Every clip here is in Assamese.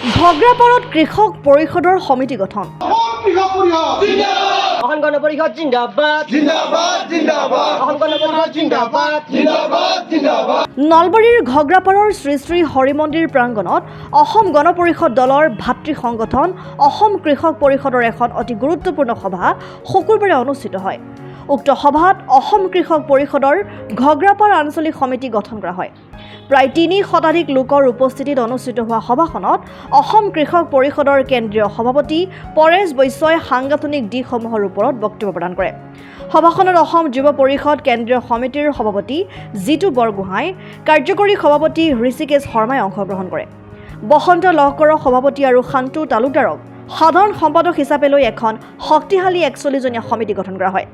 ঘগ্ৰাপাৰত কৃষক পৰিষদৰ সমিতি গঠন। অসম গণ পৰিষদ জিন্দাবাদ জিন্দাবাদ জিন্দাবাদ অসম গণ পৰিষদ জিন্দাবাদ জিন্দাবাদ জিন্দাবাদ। নলবাৰীৰ ঘগ্ৰাপাৰৰ শ্ৰী শ্ৰী হৰি মন্দিৰ প্ৰাংগণত অসম গণ পৰিষদ দলৰ ভাতৃ সংগঠন অসম কৃষক পৰিষদৰ এখন অতি গুৰুত্বপূৰ্ণ সভা শুকুৰবাৰে অনুষ্ঠিত হয়। উক্ত সভাত অসম কৃষক পৰিষদৰ ঘগ্ৰাপাৰ আঞ্চলিক সমিতি গঠন কৰা হয়। প্ৰায় ৩ শতাধিক লোকৰ উপস্থিতিত অনুষ্ঠিত হোৱা সভাখনত অসম কৃষক পৰিষদৰ কেন্দ্ৰীয় সভাপতি পৰেশ বৈশ্যই সাংগঠনিক দিশসমূহৰ ওপৰত বক্তব্য প্ৰদান কৰে। সভাখনত অসম যুৱ পৰিষদ কেন্দ্ৰীয় সমিতিৰ সভাপতি জিতু বৰগোহাঁই, কাৰ্যকৰী সভাপতি ঋষিকেশ শৰ্মাই অংশগ্ৰহণ কৰে। বসন্ত লহকৰৰ সভাপতি আৰু শান্তু তালুকদাৰক সাধাৰণ সম্পাদক হিচাপে লৈ এখন শক্তিশালী ৪১জনীয়া সমিতি গঠন কৰা হয়।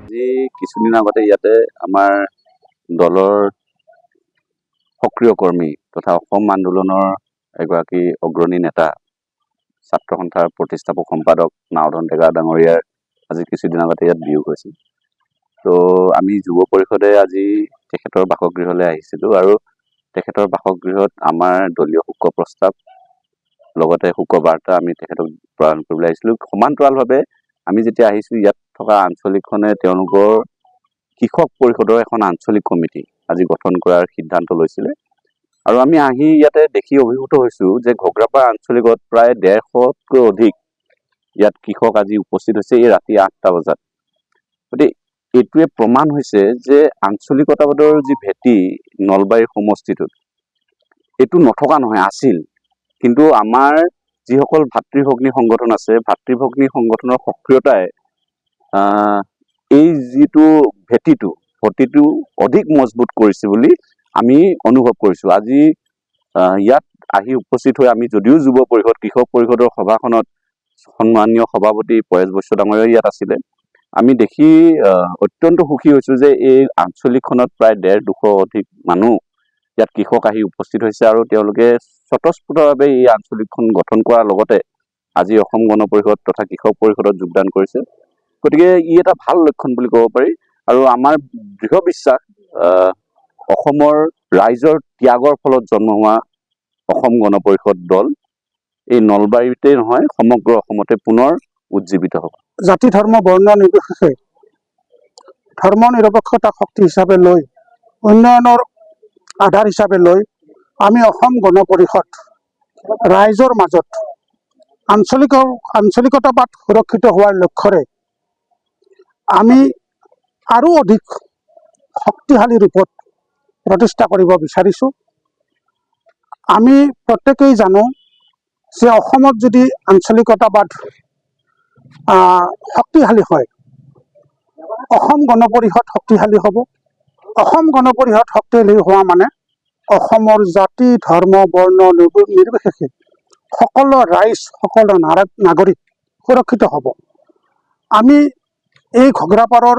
কিছুদিন আগতে ইয়াতে আমাৰ দলৰ সক্ৰিয় কৰ্মী তথা অসম আন্দোলনৰ এগৰাকী অগ্ৰণী নেতা ছাত্ৰ সন্থাৰ প্ৰতিষ্ঠাপক সম্পাদক নাওধন ডেকা ডাঙৰীয়াৰ আজি কিছুদিন আগতে ইয়াত বিয়োগ হৈছিল। তো আমি যুৱ পৰিষদে আজি তেখেতৰ বাসগৃহলৈ আহিছিলোঁ আৰু তেখেতৰ বাসগৃহত আমাৰ দলীয় শোক প্ৰস্তাৱ লগতে শোক বাৰ্তা আমি তেখেতক প্ৰদান কৰিবলৈ আহিছিলোঁ। সমান্তৰালভাৱে আমি যেতিয়া আহিছোঁ, ইয়াত থকা আঞ্চলিকখনে তেওঁলোকৰ কৃষক পৰিষদৰ এখন আঞ্চলিক কমিটি আজি গঠন কৰাৰ সিদ্ধান্ত লৈছিলে। আৰু আমি আহি ইয়াতে দেখি অভিভূত হৈছোঁ যে ঘগ্ৰাপাৰ আঞ্চলিকত প্ৰায় ১৫০তকৈ অধিক ইয়াত কৃষক আজি উপস্থিত হৈছে এই ৰাতি ৮টা বজাত। গতিকে এইটোৱে প্ৰমাণ হৈছে যে আঞ্চলিকতাবাদৰ যি ভেটি নলবাৰী সমষ্টিটোত এইটো নথকা নহয়, আছিল। কিন্তু আমাৰ যিসকল ভাতৃভগ্নী সংগঠন আছে, ভাতৃভগ্নী সংগঠনৰ সক্ৰিয়তাই এই যিটো ভেটিটো অধিক মজবুত কৰিছে বুলি আমি অনুভৱ কৰিছোঁ। আজি ইয়াত আহি উপস্থিত হৈ আমি যদিও যুৱ পৰিষদ কৃষক পৰিষদৰ সভাখনত সন্মানীয় সভাপতি পৰেশ বৈশ্য ডাঙৰীয়া ইয়াত আছিলে, আমি দেখি অত্যন্ত সুখী হৈছোঁ যে এই আঞ্চলিকখনত প্ৰায় ১৫০ অধিক মানুহ ইয়াত কৃষক আহি উপস্থিত হৈছে আৰু তেওঁলোকে স্বতঃস্ফূৰ্তভাৱে এই আঞ্চলিকখন গঠন কৰাৰ লগতে আজি অসম গণ পৰিষদ তথা কৃষক পৰিষদত যোগদান কৰিছে। গতিকে ই এটা ভাল লক্ষণ বুলি ক'ব পাৰি। আৰু আমাৰ দৃঢ় বিশ্বাস অসমৰ ৰাইজৰ ত্যাগৰ ফলত জন্ম হোৱা অসম গণ পৰিষদ দল এই নলবাৰীতে নহয় সমগ্ৰ অসমতে পুনৰ উজ্জীৱিত হ'ব। জাতি ধৰ্ম বৰ্ণ নিৰ্বিশেষে ধৰ্ম নিৰপেক্ষতাক শক্তি হিচাপে লৈ উন্নয়নৰ আধাৰ হিচাপে লৈ আমি অসম গণ পৰিষদ ৰাইজৰ মাজত আঞ্চলিকতাবাদ সুৰক্ষিত হোৱাৰ লক্ষ্যৰে আমি আৰু অধিক শক্তিশালী ৰূপত প্ৰতিষ্ঠা কৰিব বিচাৰিছোঁ। আমি প্ৰত্যেকেই জানো যে অসমত যদি আঞ্চলিকতাবাদ শক্তিশালী হয়, অসম গণ পৰিষদ শক্তিশালী হ'ব। অসম গণ পৰিষদ শক্তিশালী হোৱা মানে অসমৰ জাতি ধৰ্ম বৰ্ণ নিৰ্বিশেষে সকলো ৰাইজ সকলো নাগৰিক সুৰক্ষিত হ'ব। আমি এই ঘগ্ৰাপাৰৰ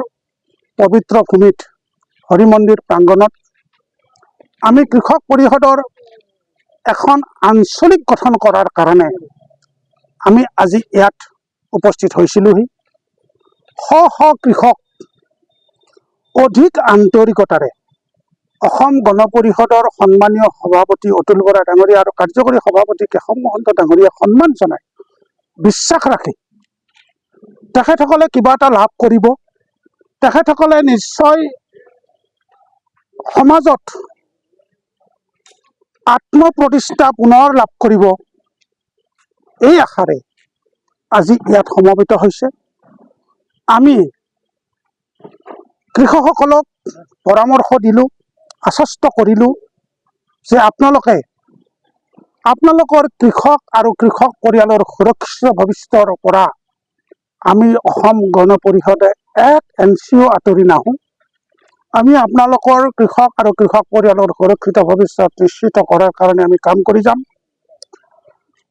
পবিত্ৰ ভূমিত হৰি মন্দিৰ প্ৰাংগণত আমি কৃষক পৰিষদৰ এখন আঞ্চলিক গঠন কৰাৰ কাৰণে আমি আজি ইয়াত উপস্থিত হৈছিলোহি। কৃষক অধিক আন্তৰিকতাৰে অসম গণ পৰিষদৰ সন্মানীয় সভাপতি অতুল বৰা ডাঙৰীয়া আৰু কাৰ্যকৰী সভাপতি কেশৱ মহন্ত ডাঙৰীয়াক সন্মান জনাই বিশ্বাস ৰাখি তেখেতসকলে কিবা এটা লাভ কৰিব, তেখেতসকলে নিশ্চয় সমাজত আত্মপ্ৰতিষ্ঠা পুনৰ লাভ কৰিব, এই আশাৰে আজি ইয়াত সমবেত হৈছে। আমি কৃষকসকলক পৰামৰ্শ দিলোঁ, আশ্বস্ত কৰিলোঁ যে আপোনালোকৰ কৃষক আৰু কৃষক পৰিয়ালৰ সুৰক্ষিত ভৱিষ্যতৰ পৰা আমি অসম গণ পৰিষদে 1 ইঞ্চিও আঁতৰি নাহোঁ। আমি আপোনালোকৰ কৃষক আৰু কৃষক পৰিয়ালৰ সুৰক্ষিত ভৱিষ্যত নিশ্চিত কৰাৰ কাৰণে আমি কাম কৰি যাম।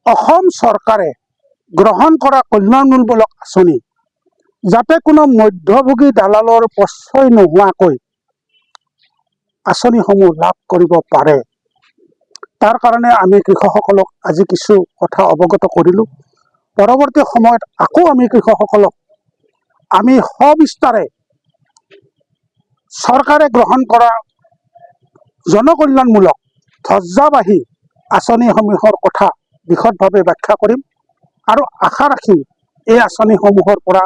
অসম চৰকাৰে গ্ৰহণ কৰা কল্যাণমূলক আঁচনি যাতে কোনো মধ্যভোগী দালালৰ প্ৰশ্ৰয় নোহোৱাকৈ আঁচনিসমূহ লাভ কৰিব পাৰে, তাৰ কাৰণে আমি কৃষকসকলক আজি কিছু কথা অৱগত কৰিলোঁ। পৰৱৰ্তী সময়ত আকৌ আমি কৃষকসকলক আমি সবিস্তাৰে চৰকাৰে গ্ৰহণ কৰা জনকল্যাণমূলক ধ্বজাবাহী আঁচনিসমূহৰ কথা বিশদভাৱে ব্যাখ্যা কৰিম আৰু আশা ৰাখিম এই আঁচনিসমূহৰ পৰা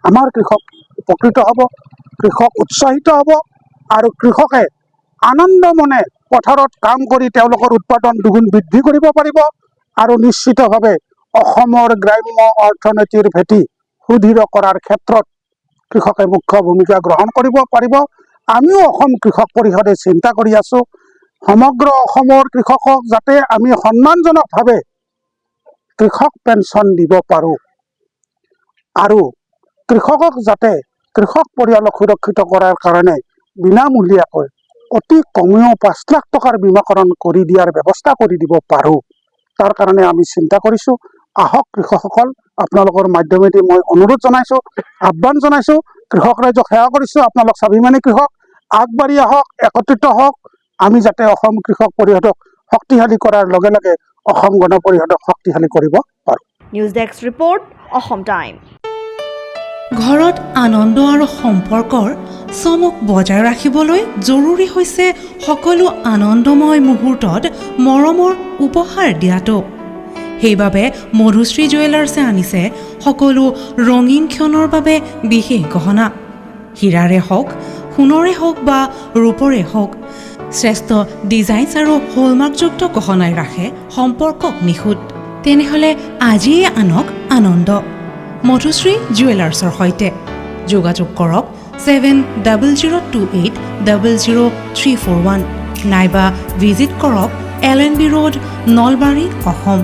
আমাৰ কৃষক উপকৃত হ'ব, কৃষক উৎসাহিত হ'ব আৰু কৃষকে আনন্দ মনে পথাৰত কাম কৰি তেওঁলোকৰ উৎপাদন দুগুণ বৃদ্ধি কৰিব পাৰিব আৰু নিশ্চিতভাৱে অসমৰ গ্ৰাম্য অৰ্থনীতিৰ ভেটি সুদৃঢ় কৰাৰ ক্ষেত্ৰত কৃষকে মুখ্য ভূমিকা গ্ৰহণ কৰিব পাৰিব। আমিও অসম কৃষক পৰিষদে চিন্তা কৰি আছো সমগ্ৰ অসমৰ কৃষকক যাতে আমি সন্মানজনকভাৱে কৃষক পেঞ্চন দিব পাৰোঁ আৰু কৃষকক যাতে কৃষক পৰিয়ালক সুৰক্ষিত কৰাৰ কাৰণে বিনামূলীয়াকৈ অতি কমেও 5 লাখ টকাৰ বীমাকৰণ কৰি দিয়াৰ ব্যৱস্থা কৰি দিব পাৰোঁ। তাৰ কাৰণে আমি চিন্তা কৰিছোঁ। আহক কৃষকসকল, আপোনালোকৰ মাধ্যমেদি মই অনুৰোধ জনাইছোঁ, আহ্বান জনাইছোঁ, কৃষক ৰাইজক সেৱা কৰিছোঁ। আপোনালোক স্বাভিমানী কৃষক, আগবাঢ়ি আহক, একত্ৰিত হওক। আমি যাতে অসম কৃষক পৰিষদক শক্তিশালী কৰাৰ লগে লগে অসম গণ পৰিষদক শক্তিশালী কৰিব পাৰোঁ। News desk report, Assam time. ঘৰত আনন্দ আৰু সম্পৰ্কৰ চমক বজাই ৰাখিবলৈ জৰুৰী হৈছে সকলো আনন্দময় মুহূৰ্তত মৰমৰ উপহাৰ দিয়াটো। সেইবাবে মধুশ্ৰী জুৱেলাৰ্ছে আনিছে সকলো ৰঙীন ক্ষণৰ বাবে বিশেষ গহনা। হীৰাৰে হওক, সোণৰে হওক বা ৰূপৰে হওক, শ্ৰেষ্ঠ ডিজাইনছ আৰু হলমাৰ্কযুক্ত গহনাই ৰাখে সম্পৰ্কক নিখুঁত। তেনেহ'লে আজিয়ে আনক আনন্দ মধুশ্ৰী জুৱেলাৰ্ছৰ সৈতে। যোগাযোগ কৰক 7002800341 নাইবা ভিজিট কৰক LNB ৰোড, নলবাৰী, অসম।